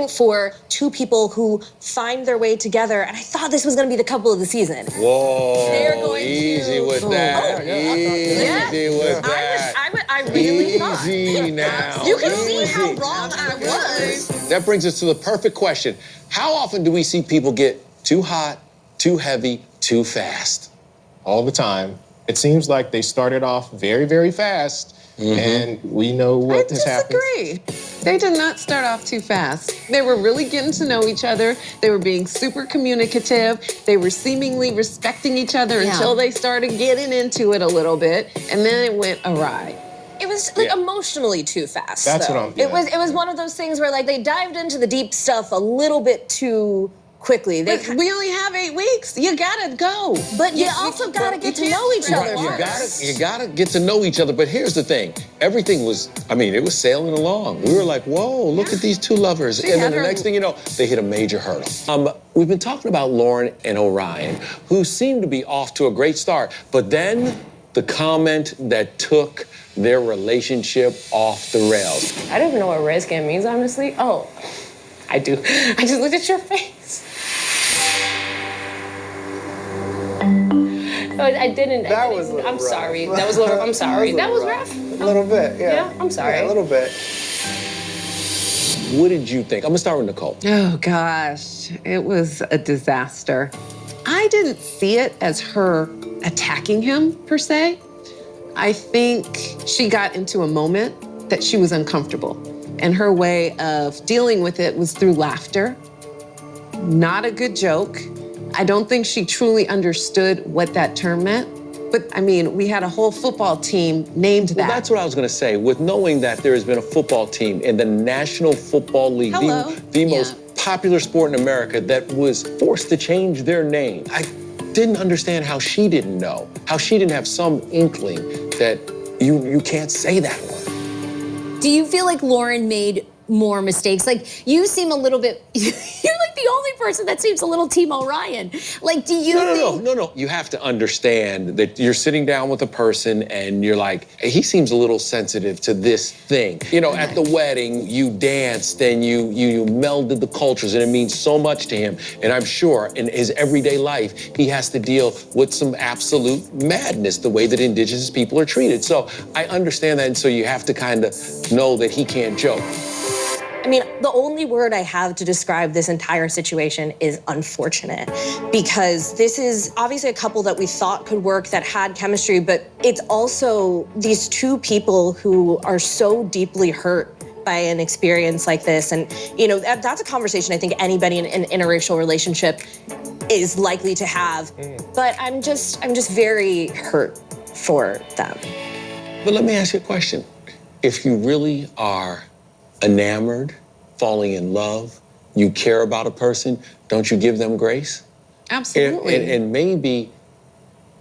for two people who find their way together, and I thought this was going to be the couple of the season. Whoa, They're going easy with that. Easy with that. I really thought. Easy now. You can see how wrong I was. That brings us to the perfect question. How often do we see people get too hot, too heavy, too fast? All the time. It seems like they started off very, very fast, and we know what has happened. I disagree. They did not start off too fast. They were really getting to know each other. They were being super communicative. They were seemingly respecting each other until they started getting into it a little bit, and then it went awry. It was like emotionally too fast. That's though. what I'm. It was one of those things where like they dived into the deep stuff a little bit too quickly. We only have 8 weeks. You gotta go. But you also gotta get to know each other. You gotta get to know each other. But here's the thing. Everything was, it was sailing along. We were like, whoa, look at these two lovers. And then the next thing you know, they hit a major hurdle. We've been talking about Lauren and Orion, who seemed to be off to a great start. But then the comment that took their relationship off the rails. I don't even know what red skin means, honestly. Oh, I do. I just looked at your face. I didn't. I'm sorry. That was a little. I'm sorry. That was rough. A little bit, yeah. Yeah, I'm sorry. Yeah, a little bit. What did you think? I'm gonna start with Nicole. Oh gosh, it was a disaster. I didn't see it as her attacking him per se. I think she got into a moment that she was uncomfortable, and her way of dealing with it was through laughter. Not a good joke. I don't think she truly understood what that term meant. But we had a whole football team named that. Well, that's what I was going to say. With knowing that there has been a football team in the National Football League, the most popular sport in America, that was forced to change their name. I didn't understand how she didn't know, how she didn't have some inkling that you can't say that one. Do you feel like Lauren made more mistakes? Like, you seem a little bit, you're like the only person that seems a little Team Orion. Like, do you think? No. You have to understand that you're sitting down with a person and you're like, hey, he seems a little sensitive to this thing. At the wedding, you danced and you melded the cultures, and it means so much to him. And I'm sure in his everyday life, he has to deal with some absolute madness, the way that indigenous people are treated. So I understand that, and so you have to kind of know that he can't joke. The only word I have to describe this entire situation is unfortunate, because this is obviously a couple that we thought could work, that had chemistry, but it's also these two people who are so deeply hurt by an experience like this. And, that's a conversation I think anybody in an interracial relationship is likely to have. But I'm just very hurt for them. But let me ask you a question. If you really are enamored, falling in love, you care about a person, don't you give them grace? Absolutely. And maybe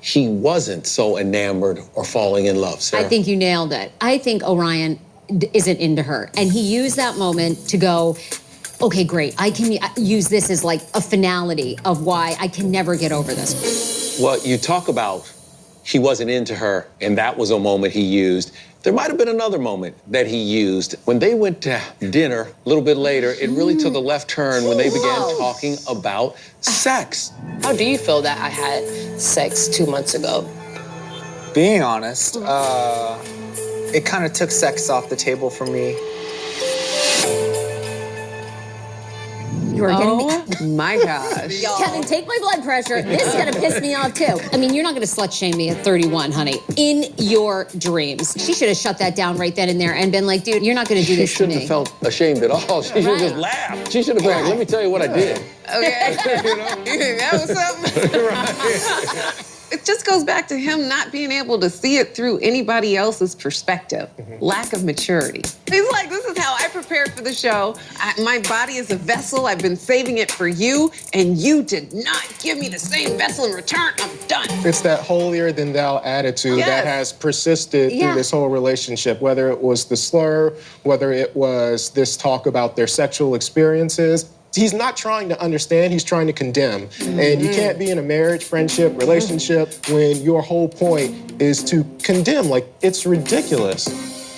he wasn't so enamored or falling in love, Sarah. I think you nailed it. I think Orion isn't into her. And he used that moment to go, okay, great. I can use this as like a finality of why I can never get over this. Well, you talk about he wasn't into her, and that was a moment he used. There might have been another moment that he used. When they went to dinner a little bit later, it really took a left turn when they began talking about sex. How do you feel that I had sex 2 months ago? Being honest, it kind of took sex off the table for me. You are getting me. My gosh. Kevin, take my blood pressure. This is gonna piss me off too. You're not gonna slut shame me at 31, honey. In your dreams. She should have shut that down right then and there and been like, dude, you're not gonna do this to me. She shouldn't have felt ashamed at all. She should have just laughed. She should have been like, let me tell you what I did. Okay. That was something. It just goes back to him not being able to see it through anybody else's perspective. Lack of maturity. He's like, this is how I prepared for the show. My body is a vessel. I've been saving it for you, and you did not give me the same vessel in return. I'm done. It's that holier than thou attitude that has persisted through this whole relationship, whether it was the slur, whether it was this talk about their sexual experiences. He's not trying to understand, he's trying to condemn. And you can't be in a marriage, friendship, relationship when your whole point is to condemn. Like, it's ridiculous.